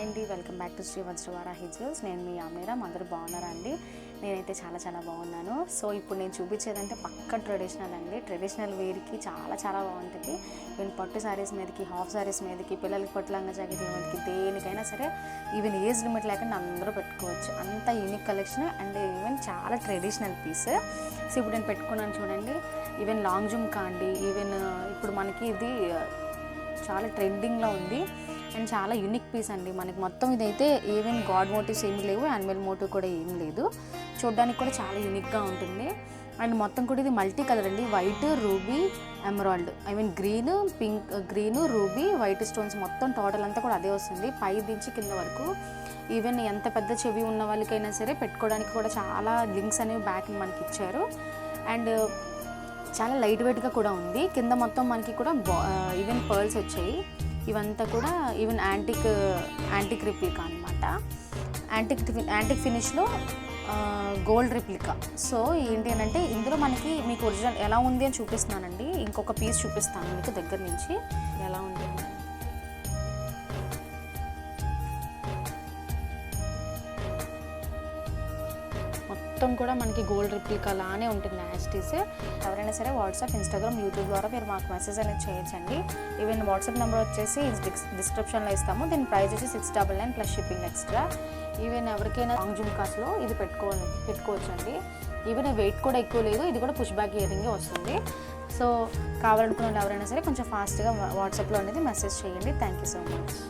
Hi అండి, welcome back to Shri Vajravarahi jewels. నేను మీ ఆమెరా. అందరూ బాగున్నారా అండి? నేనైతే చాలా బాగున్నాను. సో ఇప్పుడు నేను చూపించేదంటే పక్క ట్రెడిషనల్ అండి. ట్రెడిషనల్ వేర్కి చాలా బాగుంటుంది. ఈవెన్ పట్టు శారీస్ మీదకి, హాఫ్ శారీస్ మీదకి, పిల్లలకి పట్టు లంగా జాకెట్ల మీదకి, దేనికైనా సరే ఈవెన్ ఏజ్ లిమిట్ లేకుండా అందరూ పెట్టుకోవచ్చు. అంత యూనిక్ కలెక్షన్ అండ్ ఈవెన్ చాలా ట్రెడిషనల్ పీస్. సో ఇప్పుడు నేను పెట్టుకున్నాను చూడండి. ఈవెన్ లాంగ్ జుమ్కా అండి. ఈవెన్ ఇప్పుడు మనకి ఇది చాలా ట్రెండింగ్లో ఉంది అండ్ చాలా యూనిక్ పీస్ అండి. మనకి మొత్తం ఇదైతే ఈవెన్ గాడ్ మోటివ్స్ ఏమీ లేవు, యానిమల్ మోటివ్ కూడా ఏం లేదు. చూడడానికి కూడా చాలా యూనిక్గా ఉంటుంది. అండ్ మొత్తం కూడా ఇది మల్టీ కలర్ అండి. White, ruby, emerald, green, pink, green, ruby, white stones మొత్తం టోటల్ అంతా కూడా అదే వస్తుంది. పై దించి కింద వరకు. ఈవెన్ ఎంత పెద్ద చెవి ఉన్న వాళ్ళకైనా సరే పెట్టుకోవడానికి కూడా చాలా లింక్స్ అనేవి బ్యాక్ మనకి ఇచ్చారు. అండ్ చాలా లైట్ వెయిట్గా కూడా ఉంది. కింద మొత్తం మనకి కూడా ఈవెన్ పర్ల్స్ వచ్చాయి. ఇవంతా కూడా ఈవెన్ యాంటిక్ రిప్లికా అనమాట. యాంటిక్ ఫినిష్లో గోల్డ్ రిప్లికా. సో ఏంటి అని అంటే ఇందులో మనకి మీకు ఒరిజినల్ ఎలా ఉంది అని చూపిస్తున్నానండి. ఇంకొక పీస్ చూపిస్తాను మీకు దగ్గర నుంచి ఎలా ఉంది. మొత్తం కూడా మనకి గోల్డ్ రిప్లికా లానే ఉంటుంది యాస్టీస్. ఎవరైనా సరే వాట్సాప్, ఇన్స్టాగ్రామ్, యూట్యూబ్ ద్వారా మీరు మాకు మెసేజ్ అనేది చేయొచ్చండి. ఈవెన్ వాట్సాప్ నెంబర్ వచ్చేసి డిస్క్రిప్షన్లో ఇస్తాము. దీని ప్రైస్ వచ్చి 699 ప్లస్ షిప్పింగ్ ఎక్స్ట్రా. ఈవెన్ ఎవరికైనా లాంగ్ జుమ్కాస్లో ఇది పెట్టుకోవచ్చండి. ఈవెన్ వెయిట్ కూడా ఎక్కువ లేదు. ఇది కూడా పుష్ బ్యాక్ ఇయరింగే వస్తుంది. సో కావాలనుకున్న ఎవరైనా సరే కొంచెం ఫాస్ట్గా వాట్సాప్లో అనేది మెసేజ్ చేయండి. Thank you so much.